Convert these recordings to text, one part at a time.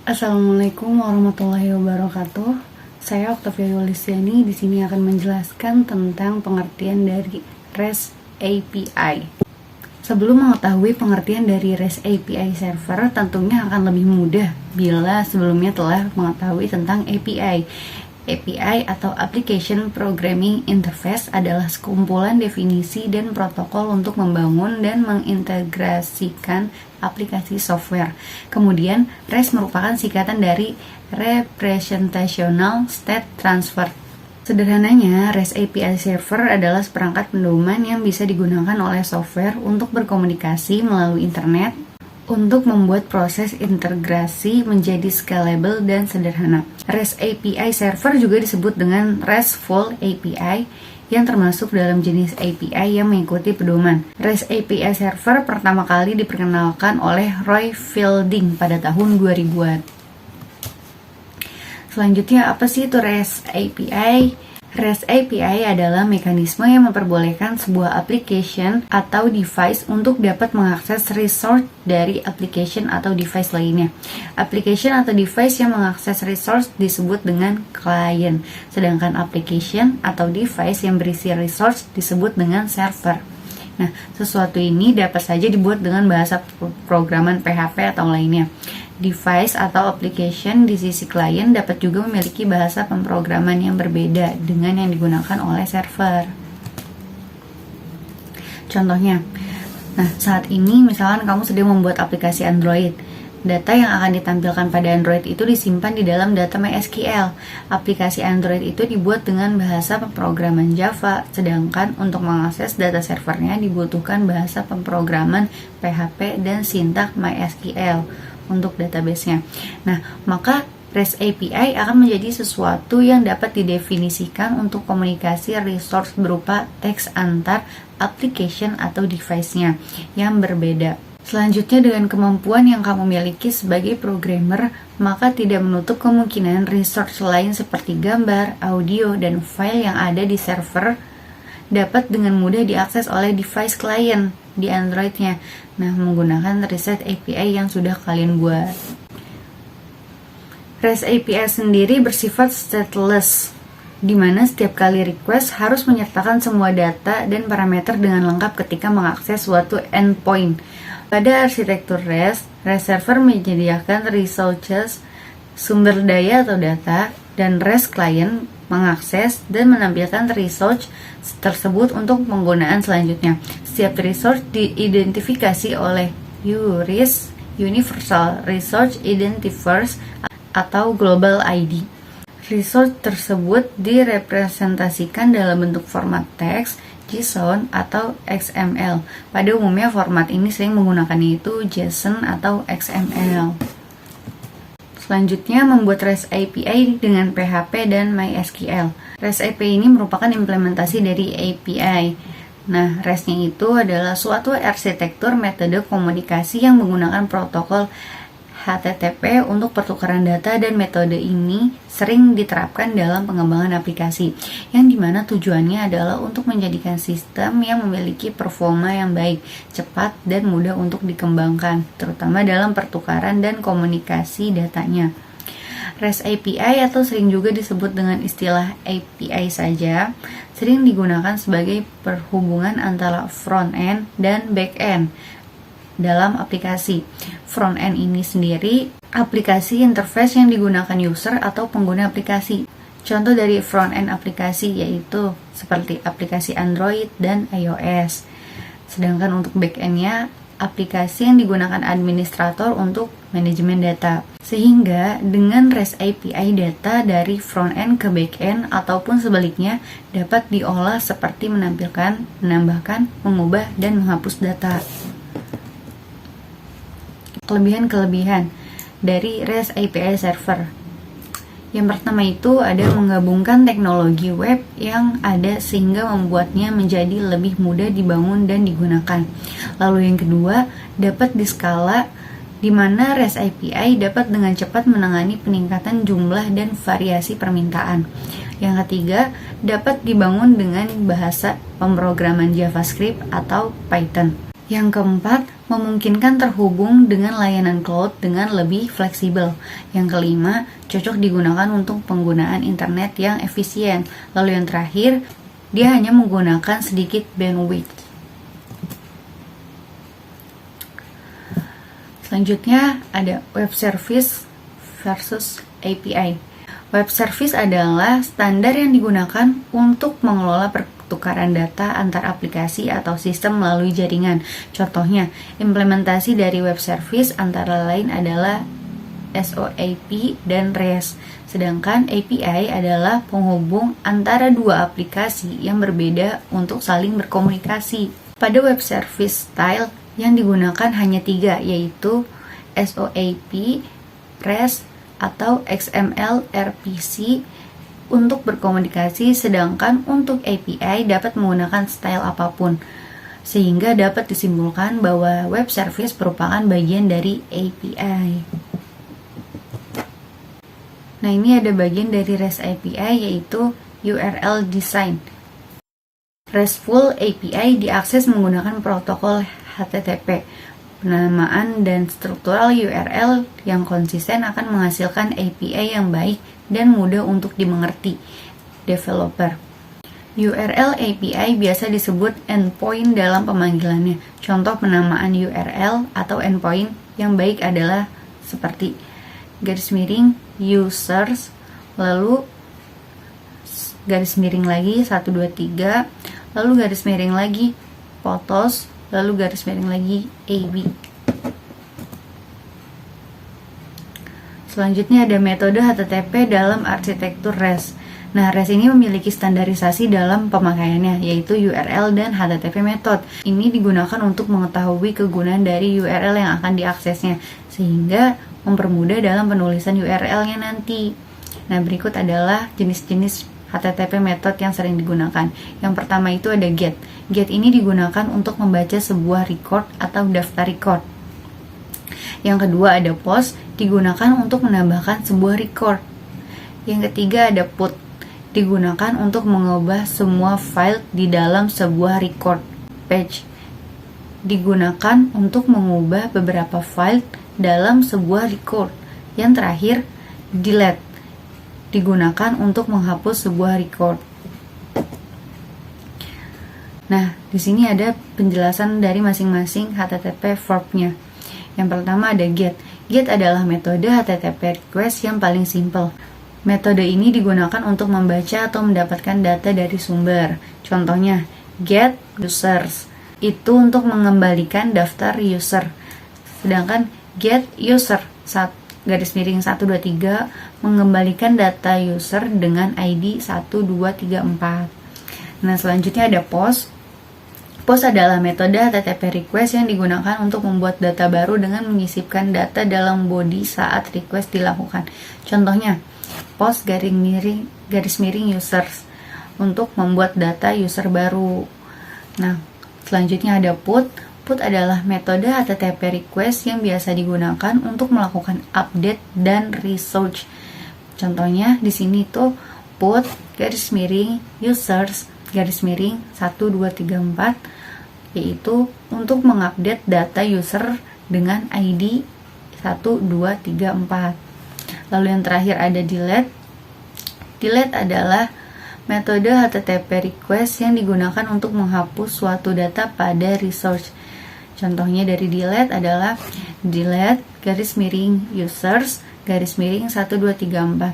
Assalamualaikum warahmatullahi wabarakatuh. Saya Octavia Yulistiani di sini akan menjelaskan tentang pengertian dari REST API. Sebelum mengetahui pengertian dari REST API server, tentunya akan lebih mudah bila sebelumnya telah mengetahui tentang API. API atau Application Programming Interface adalah sekumpulan definisi dan protokol untuk membangun dan mengintegrasikan aplikasi software. Kemudian, REST merupakan singkatan dari Representational State Transfer. Sederhananya, REST API Server adalah seperangkat pedoman yang bisa digunakan oleh software untuk berkomunikasi melalui internet untuk membuat proses integrasi menjadi scalable dan sederhana. REST API Server juga disebut dengan RESTful API yang termasuk dalam jenis API yang mengikuti pedoman. REST API Server pertama kali diperkenalkan oleh Roy Fielding pada tahun 2000-an. Selanjutnya, apa sih itu REST API? REST API adalah mekanisme yang memperbolehkan sebuah application atau device untuk dapat mengakses resource dari application atau device lainnya. Application atau device yang mengakses resource disebut dengan client, sedangkan application atau device yang berisi resource disebut dengan server. Nah, sesuatu ini dapat saja dibuat dengan bahasa programan PHP atau lainnya. Device atau application di sisi klien dapat juga memiliki bahasa pemrograman yang berbeda dengan yang digunakan oleh server. Contohnya, saat ini misalkan kamu sedang membuat aplikasi Android. Data yang akan ditampilkan pada Android itu disimpan di dalam data MySQL. Aplikasi Android itu dibuat dengan bahasa pemrograman Java, sedangkan untuk mengakses data servernya dibutuhkan bahasa pemrograman PHP dan sintak MySQL untuk database-nya. Maka REST API akan menjadi sesuatu yang dapat didefinisikan untuk komunikasi resource berupa teks antar application atau device-nya yang berbeda. Selanjutnya, dengan kemampuan yang kamu miliki sebagai programmer, maka tidak menutup kemungkinan resource lain seperti gambar, audio, dan file yang ada di server dapat dengan mudah diakses oleh device klien di Android-nya. Menggunakan REST API yang sudah kalian buat. REST API sendiri bersifat stateless, di mana setiap kali request harus menyertakan semua data dan parameter dengan lengkap ketika mengakses suatu endpoint. Pada arsitektur REST server menyediakan resources, sumber daya atau data, dan REST client mengakses dan menampilkan resource tersebut untuk penggunaan selanjutnya. Setiap resource diidentifikasi oleh URIS, Universal Resource Identifiers, atau Global ID. Resource tersebut direpresentasikan dalam bentuk format teks, JSON, atau XML. Pada umumnya format ini sering menggunakan itu JSON atau XML. Selanjutnya, membuat REST API dengan PHP dan MySQL. REST API ini merupakan implementasi dari API. REST-nya itu adalah suatu arsitektur metode komunikasi yang menggunakan protokol HTTP untuk pertukaran data, dan metode ini sering diterapkan dalam pengembangan aplikasi, yang dimana tujuannya adalah untuk menjadikan sistem yang memiliki performa yang baik, cepat, dan mudah untuk dikembangkan, terutama dalam pertukaran dan komunikasi datanya. REST API atau sering juga disebut dengan istilah API saja, sering digunakan sebagai perhubungan antara front-end dan back-end dalam aplikasi. Front-end ini sendiri aplikasi interface yang digunakan user atau pengguna aplikasi. Contoh dari front-end aplikasi yaitu seperti aplikasi Android dan iOS. Sedangkan untuk back-end-nya aplikasi yang digunakan administrator untuk manajemen data. Sehingga dengan REST API data dari front-end ke back-end ataupun sebaliknya dapat diolah seperti menampilkan, menambahkan, mengubah, dan menghapus data. Kelebihan-kelebihan dari REST API server. Yang pertama itu ada menggabungkan teknologi web yang ada sehingga membuatnya menjadi lebih mudah dibangun dan digunakan. Lalu yang kedua, dapat diskala di mana REST API dapat dengan cepat menangani peningkatan jumlah dan variasi permintaan. Yang ketiga, dapat dibangun dengan bahasa pemrograman JavaScript atau Python. Yang keempat, memungkinkan terhubung dengan layanan cloud dengan lebih fleksibel. Yang kelima, cocok digunakan untuk penggunaan internet yang efisien. Lalu yang terakhir, dia hanya menggunakan sedikit bandwidth. Selanjutnya ada web service versus API. Web service adalah standar yang digunakan untuk mengelola pertukaran data antar aplikasi atau sistem melalui jaringan. Contohnya, implementasi dari web service antara lain adalah SOAP dan REST. Sedangkan API adalah penghubung antara dua aplikasi yang berbeda untuk saling berkomunikasi. Pada web service style yang digunakan hanya 3, yaitu SOAP, REST, atau XML RPC untuk berkomunikasi, sedangkan untuk API dapat menggunakan style apapun, sehingga dapat disimpulkan bahwa web service merupakan bagian dari API. Nah, ini ada bagian dari REST API, yaitu URL design. RESTful API diakses menggunakan protokol HTTP. Penamaan dan struktural URL yang konsisten akan menghasilkan API yang baik dan mudah untuk dimengerti developer. URL API biasa disebut endpoint dalam pemanggilannya. Contoh penamaan URL atau endpoint yang baik adalah seperti _users, lalu garis miring lagi 123, lalu garis miring lagi photos, lalu garis miring lagi AB. Selanjutnya ada metode HTTP dalam arsitektur REST. Nah, REST ini memiliki standarisasi dalam pemakaiannya, yaitu URL dan HTTP method. Ini digunakan untuk mengetahui kegunaan dari URL yang akan diaksesnya, sehingga mempermudah dalam penulisan URL-nya nanti. Nah, berikut adalah jenis-jenis HTTP method yang sering digunakan. Yang pertama itu ada GET. GET ini digunakan untuk membaca sebuah record atau daftar record. Yang kedua ada POST, digunakan untuk menambahkan sebuah record. Yang ketiga ada PUT, digunakan untuk mengubah semua file di dalam sebuah record. PATCH, digunakan untuk mengubah beberapa file dalam sebuah record. Yang terakhir, DELETE, digunakan untuk menghapus sebuah record. Nah, di sini ada penjelasan dari masing-masing HTTP verb-nya. Yang pertama ada GET. GET adalah metode HTTP request yang paling simple. Metode ini digunakan untuk membaca atau mendapatkan data dari sumber. Contohnya, get users itu untuk mengembalikan daftar user. Sedangkan get user _123 mengembalikan data user dengan ID 1234. Nah, selanjutnya ada POST. POST adalah metode HTTP request yang digunakan untuk membuat data baru dengan menyisipkan data dalam body saat request dilakukan. Contohnya, POST garis miring users untuk membuat data user baru. Nah, selanjutnya ada PUT. PUT adalah metode HTTP request yang biasa digunakan untuk melakukan update dan research. Contohnya di sini tuh PUT garis miring users garis miring 1234, yaitu untuk mengupdate data user dengan ID 1234. Lalu yang terakhir ada delete. Delete adalah metode HTTP request yang digunakan untuk menghapus suatu data pada research. Contohnya dari delete adalah delete garis miring users garis miring 1234,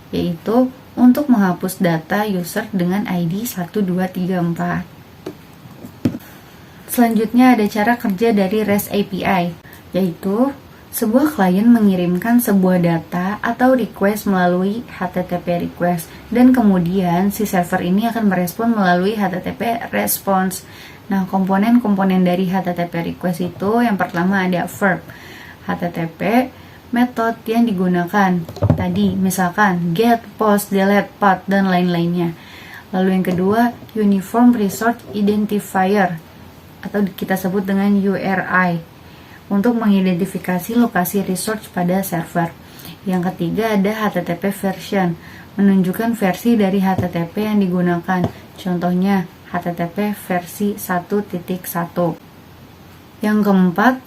yaitu untuk menghapus data user dengan ID 1234. Selanjutnya ada cara kerja dari REST API, yaitu sebuah klien mengirimkan sebuah data atau request melalui HTTP request, dan kemudian si server ini akan merespon melalui HTTP response. Nah, komponen-komponen dari HTTP request itu yang pertama ada verb, HTTP, method yang digunakan tadi, misalkan get, post, delete, path, dan lain-lainnya. Lalu yang kedua, uniform resource identifier atau kita sebut dengan URI untuk mengidentifikasi lokasi resource pada server. Yang ketiga ada HTTP version, menunjukkan versi dari HTTP yang digunakan. Contohnya HTTP versi 1.1. Yang keempat,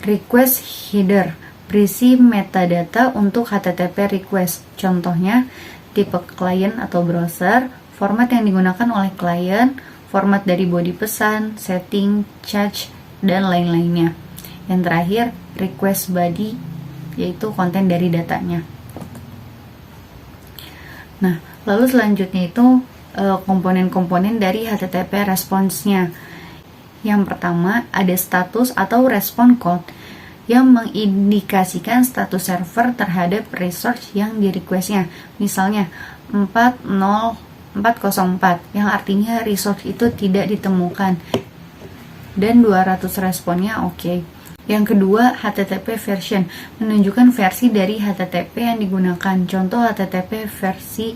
request header, berisi metadata untuk HTTP request. Contohnya, tipe klien atau browser, format yang digunakan oleh klien, format dari body pesan, setting, charge, dan lain-lainnya. Yang terakhir, request body, yaitu konten dari datanya. Nah, lalu selanjutnya itu komponen-komponen dari HTTP response-nya. Yang pertama, ada status atau response code yang mengindikasikan status server terhadap resource yang di request-nya. Misalnya 40404 yang artinya resource itu tidak ditemukan dan 200 responnya oke. Yang kedua, HTTP version menunjukkan versi dari HTTP yang digunakan. Contoh HTTP versi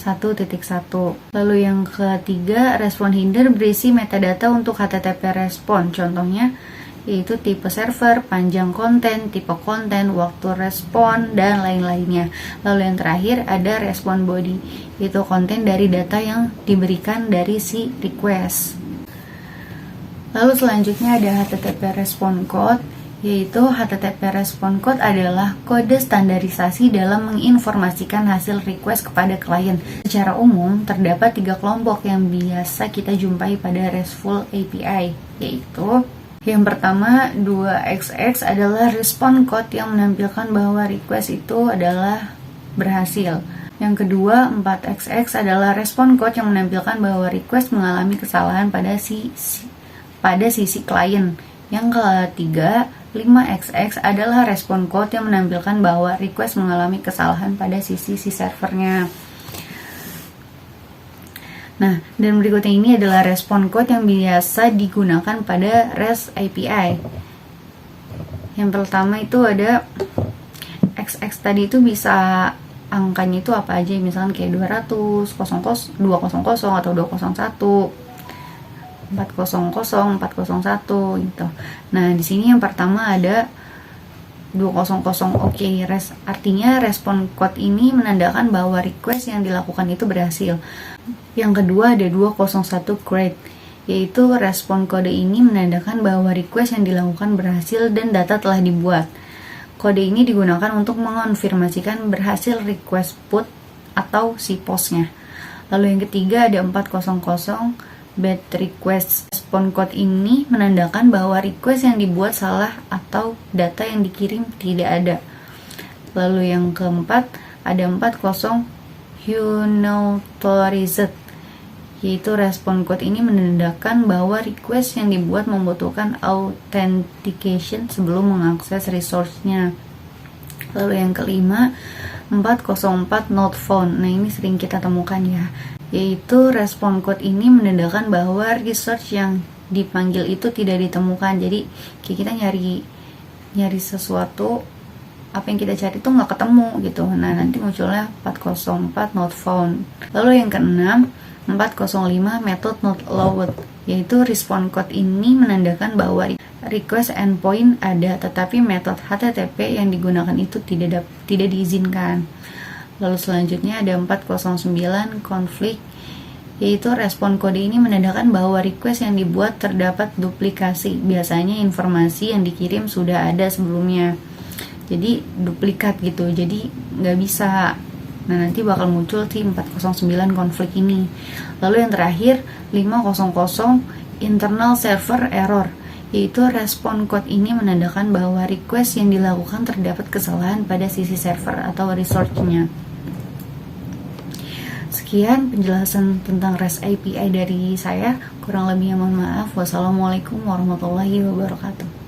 1.1. Lalu yang ketiga, respon header berisi metadata untuk HTTP respon. Contohnya yaitu tipe server, panjang konten, tipe konten, waktu respon, dan lain-lainnya. Lalu yang terakhir ada respon body, yaitu konten dari data yang diberikan dari si request. Lalu selanjutnya ada HTTP respon code, yaitu HTTP respon code adalah kode standarisasi dalam menginformasikan hasil request kepada klien. Secara umum, terdapat 3 kelompok yang biasa kita jumpai pada RESTful API, yaitu yang pertama, 2xx adalah respon code yang menampilkan bahwa request itu adalah berhasil. Yang kedua, 4xx adalah respon code yang menampilkan bahwa request mengalami kesalahan pada sisi klien. Yang ketiga, 5xx adalah respon code yang menampilkan bahwa request mengalami kesalahan pada sisi servernya. Nah, dan berikutnya ini adalah respon code yang biasa digunakan pada REST API. Yang pertama itu ada XX tadi itu bisa angkanya itu apa aja, misalkan kayak 200, 200 atau 201. 400, 401 gitu. Nah, di sini yang pertama ada 200 oke, artinya respon code ini menandakan bahwa request yang dilakukan itu berhasil. Yang kedua ada 201 create, yaitu respon kode ini menandakan bahwa request yang dilakukan berhasil dan data telah dibuat. Kode ini digunakan untuk mengonfirmasikan berhasil request put atau si postnya. Lalu yang ketiga ada 400 bad request. Respon code ini menandakan bahwa request yang dibuat salah atau data yang dikirim tidak ada. Lalu yang keempat ada 40 unauthorized, yaitu respon code ini menandakan bahwa request yang dibuat membutuhkan authentication sebelum mengakses resource-nya. Lalu yang kelima 404 not found. Nah, ini sering kita temukan ya, yaitu respon code ini menandakan bahwa resource yang dipanggil itu tidak ditemukan. Jadi kita nyari sesuatu, apa yang kita cari itu nggak ketemu gitu. Nah, nanti munculnya 404 not found. Lalu yang keenam 405 method not allowed, yaitu respon code ini menandakan bahwa request endpoint ada, tetapi metode HTTP yang digunakan itu tidak diizinkan. Lalu selanjutnya ada 409 konflik, yaitu respon kode ini menandakan bahwa request yang dibuat terdapat duplikasi. Biasanya informasi yang dikirim sudah ada sebelumnya, jadi duplikat gitu, jadi nggak bisa. Nah, nanti bakal muncul di 409 konflik ini. Lalu yang terakhir 500 internal server error, yaitu respon code ini menandakan bahwa request yang dilakukan terdapat kesalahan pada sisi server atau resource-nya. Sekian penjelasan tentang REST API dari saya. Kurang lebihnya mohon maaf. Wassalamualaikum warahmatullahi wabarakatuh.